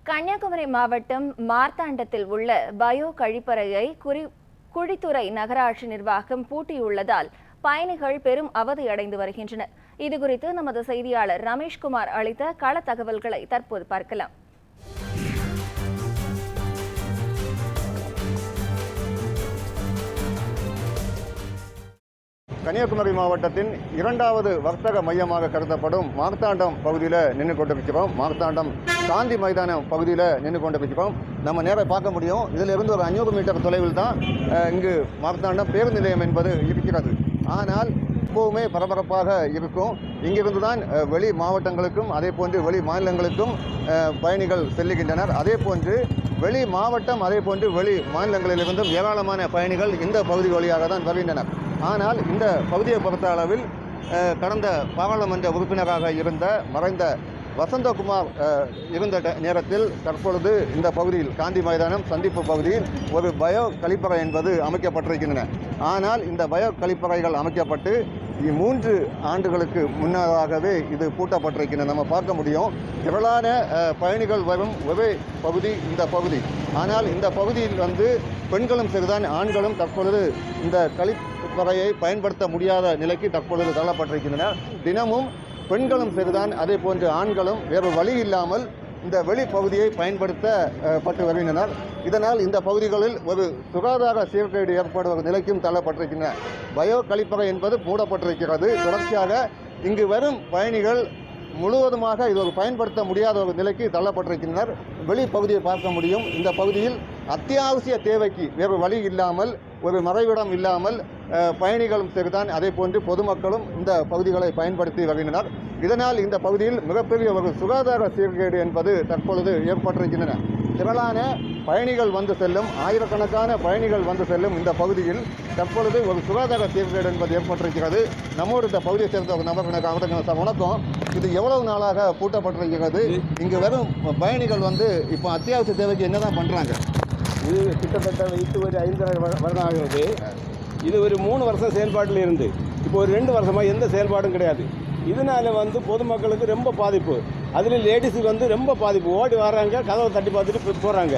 கன்னியாகுமரி மாவட்டம் மார்த்தாண்டத்தில் உள்ள பயோ கழிப்பறையை குழித்துறை நகராட்சி நிர்வாகம் பூட்டியுள்ளதால் பயணிகள் பெரும் அவதியடைந்து வருகின்றனர். இதுகுறித்து நமது செய்தியாளர் ரமேஷ்குமார் அளித்த கள தகவல்களை தற்போது பார்க்கலாம். கன்னியாகுமரி மாவட்டத்தின் இரண்டாவது வர்த்தக மையமாக கருதப்படும் மார்த்தாண்டம் பகுதியில் நின்று கொண்டிருக்கிறோம். மார்த்தாண்டம் காந்தி மைதானம் பகுதியில் நின்று கொண்டிருக்கிறோம். நம்ம நேராக பார்க்க முடியும். இதிலிருந்து ஒரு 500 மீட்டர் தொலைவில் தான் இங்கு மார்த்தாண்டம் பேருந்து நிலையம் என்பது இருக்கிறது. ஆனால் எப்போவுமே பரபரப்பாக இருக்கும். இங்கிருந்து தான் வெளி மாவட்டங்களுக்கும் அதே போன்று வெளி மாநிலங்களுக்கும் பயணிகள் செல்லுகின்றனர். அதே போன்று வெளி மாவட்டம் அதே போன்று வெளி மாநிலங்களிலிருந்தும் ஏராளமான பயணிகள் இந்த பகுதி வழியாக தான் வருகின்றனர். ஆனால் இந்த பகுதியை பொறுத்த அளவில் கடந்த பாராளுமன்ற உறுப்பினராக இருந்த மறைந்த வசந்தகுமார் இருந்த நேரத்தில் தற்பொழுது இந்த பகுதியில் காந்தி மைதானம் சந்திப்பு பகுதியில் ஒரு பயோ கழிப்பறை என்பது அமைக்கப்பட்டிருக்கின்றன. ஆனால் இந்த பயோ கழிப்பறைகள் அமைக்கப்பட்டு 3 ஆண்டுகளுக்கு முன்னதாகவே இது பூட்டப்பட்டிருக்கின்றன. நம்ம பார்க்க முடியும். திரளான பயணிகள் வரும் ஒரே பகுதி இந்த பகுதி. ஆனால் இந்த பகுதியில் பெண்களும் சரிதான், ஆண்களும் தற்பொழுது இந்த கழிப்பறையை பயன்படுத்த முடியாத நிலைக்கு தற்பொழுது தள்ளப்பட்டிருக்கின்றனர். தினமும் பெண்களும் சரிதான், அதே போன்று ஆண்களும் வேறு வழி இல்லாமல் இந்த வெளிப்பகுதியை பயன்படுத்தப்பட்டு வருகின்றனர். இதனால் இந்த பகுதிகளில் ஒரு சுகாதார சீர்கேடு ஏற்படுவ நிலைக்கும் தள்ளப்பட்டிருக்கின்றன. பயோ கழிப்பறை என்பது மூடப்பட்டிருக்கிறது. தொடர்ச்சியாக இங்கு வரும் பயணிகள் முழுவதுமாக இது ஒரு பயன்படுத்த முடியாத ஒரு நிலைக்கு தள்ளப்பட்டிருக்கின்றனர். வெளிப்பகுதியை பார்க்க முடியும். இந்த பகுதியில் அத்தியாவசிய தேவைக்கு வேறு வழி இல்லாமல், ஒரு மறைவிடம் இல்லாமல் பயணிகளும் சரிதான், அதே போன்று பொதுமக்களும் இந்த பகுதிகளை பயன்படுத்தி வருகின்றனர். இதனால் இந்த பகுதியில் மிகப்பெரிய ஒரு சுகாதார சீர்கேடு என்பது தற்பொழுது ஏற்பட்டிருக்கின்றன. திரளான பயணிகள் வந்து செல்லும், ஆயிரக்கணக்கான பயணிகள் வந்து செல்லும் இந்த பகுதியில் தற்பொழுது ஒரு சுகாதார சீர்கேடு என்பது ஏற்பட்டிருக்கிறது. நம்மோடு இந்த பகுதியை சேர்ந்த ஒரு நபர் எனக்கு வணக்கம். இது எவ்வளவு நாளாக பூட்டப்பட்டிருக்கிறது? இங்கு வரும் பயணிகள் இப்போ அத்தியாவசிய தேவைக்கு என்னதான் பண்ணுறாங்க? இது கிட்டத்தட்ட வைத்து ஒரு 5 வருடம் ஆகிறது. இது ஒரு 3 வருஷம் செயல்பாட்டில் இருந்து இப்போ ஒரு 2 வருஷமாக எந்த செயல்பாடும் கிடையாது. இதனால பொதுமக்களுக்கு ரொம்ப பாதிப்பு. அதில் லேடிஸுக்கு ரொம்ப பாதிப்பு. ஓடி வராங்க, கதவை தட்டி பார்த்துட்டு போகிறாங்க.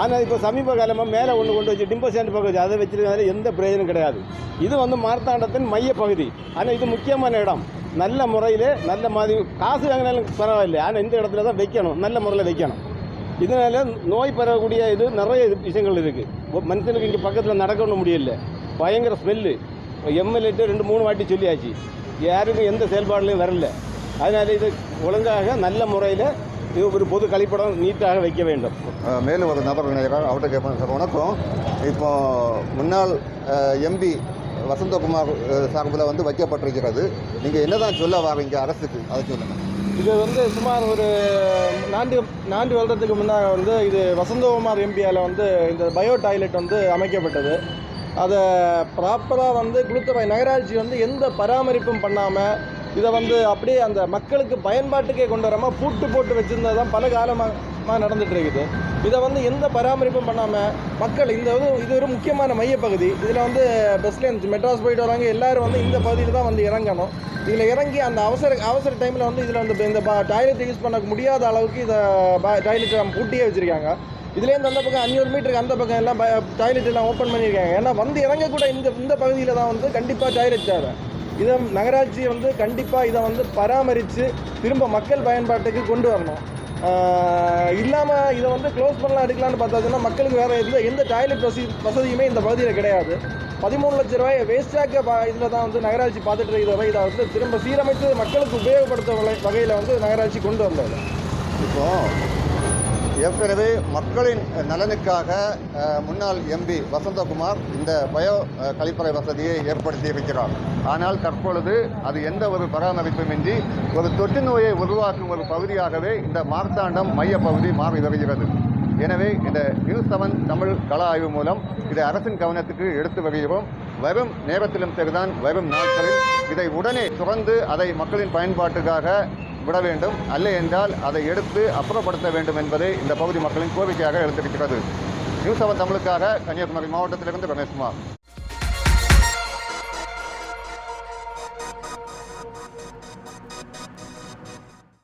ஆனால் இப்போ சமீப காலமாக மேலே ஒன்று கொண்டு வச்சு டிம்போ ஸ்டாண்ட் பகுதி அதை வச்சுருக்கிறதுல எந்த பிரயோஜனம் கிடையாது. இது மார்த்தாண்டத்தின் மைய பகுதி. ஆனால் இது முக்கியமான இடம். நல்ல முறையில் நல்ல மாதிரி காசு வாங்கினாலும் பரவாயில்லை, ஆனால் இந்த இடத்துல தான் வைக்கணும், நல்ல முறையில் வைக்கணும். இதனால நோய் பரவக்கூடிய இது நிறைய விஷயங்கள் இருக்குது. மனுஷனுக்கு இங்கே பக்கத்தில் நடக்கணும் முடியல, பயங்கர ஸ்மெல்லு. எம்எல்ஏட்டு 2-3 வாட்டி சொல்லியாச்சு, யாருக்கும் எந்த செயல்பாடுலையும் வரல. அதனால் இது ஒழுங்காக நல்ல முறையில் இது ஒரு பொது கழிப்படம் நீட்டாக வைக்க வேண்டும். மேலும் ஒரு நபர் அவர்கிட்ட கேட்பேன். சார் வணக்கம். இப்போ முன்னாள் எம்பி வசந்தகுமார் சார்பில் வைக்கப்பட்டிருக்கிறது. நீங்கள் என்னதான் சொல்ல வாரீங்க அரசுக்கு, அதை சொல்லுங்கள். இது சுமார் ஒரு 4 வருடத்துக்கு முன்னாக இது வசந்தகுமார் எம்பியால் இந்த பயோ டாய்லெட் அமைக்கப்பட்டது. அதை ப்ராப்பராக குளித்துறை நகராட்சி எந்த பராமரிப்பும் பண்ணாமல் இதை அப்படியே அந்த மக்களுக்கு பயன்பாட்டுக்கே கொண்டு வராமல் பூட்டு போட்டு வச்சுருந்தது தான் பல காலமாக நடந்துகிட்டு இருக்குது. இதை எந்த பராமரிப்பும் பண்ணாமல் மக்கள் இது ஒரு முக்கியமான மையப்பகுதி. இதில் பஸ்லேருந்து மெட்ராஸ் போயிட்டு வராங்க, எல்லோரும் இந்த பகுதியில் தான் இறங்கணும். இதில் இறங்கி அந்த அவசர டைமில் இதில் இந்த டாய்லெட் யூஸ் பண்ண முடியாத அளவுக்கு இதை டாய்லெட்டை பூட்டியே வச்சுருக்காங்க. இதுலேருந்து அந்த பக்கம் 500 மீட்டருக்கு அந்த பக்கம் எல்லாம் டாய்லெட் எல்லாம் ஓப்பன் பண்ணியிருக்காங்க. ஏன்னா இறங்கக்கூட இந்த பகுதியில் தான் கண்டிப்பாக டாய்லெட் தேவை. இதை நகராட்சி கண்டிப்பாக இதை பராமரித்து திரும்ப மக்கள் பயன்பாட்டுக்கு கொண்டு வரணும். இல்லாமல் இதை க்ளோஸ் பண்ணலாம் எடுக்கலான்னு பார்த்தாச்சுன்னா மக்களுக்கு வேறு எந்த டாய்லெட் வசதியுமே இந்த பகுதியில் கிடையாது. 13 லட்ச ரூபாய் வேஸ்டாக இதில் தான் நகராட்சி பார்த்துட்டு இருக்கிறத இதை திரும்ப சீரமைத்து மக்களுக்கு உபயோகப்படுத்த வகையில் நகராட்சி கொண்டு வந்தது. இப்போது ஏற்கனவே மக்களின் நலனுக்காக முன்னாள் எம்பி வசந்தகுமார் இந்த பயோ கழிப்பறை வசதியை ஏற்படுத்தி இருக்கிறார். ஆனால் தற்பொழுது அது எந்த ஒரு பராமரிப்புமின்றி ஒரு தொற்று நோயை உருவாக்கும் ஒரு பகுதியாகவே இந்த மார்த்தாண்டம் மைய பகுதி மாறி வருகிறது. எனவே இந்த நியூஸ் 7 தமிழ் கள ஆய்வு மூலம் இதை அரசின் கவனத்துக்கு எடுத்து வருகிறோம். வரும் நேரத்திலும் சரிதான், வரும் நாட்களில் இதை உடனே துறந்து அதை மக்களின் பயன்பாட்டுக்காக விட வேண்டும், அல்ல என்றால் அதை எடுத்து அப்புறப்படுத்த வேண்டும் என்பதே இந்த பகுதி மக்களின் கோரிக்கையாக எழுந்திருக்கிறது. நியூஸ் 7 தமிழுக்காக கன்னியாகுமரி மாவட்டத்திலிருந்து ரமேஷ்குமார்.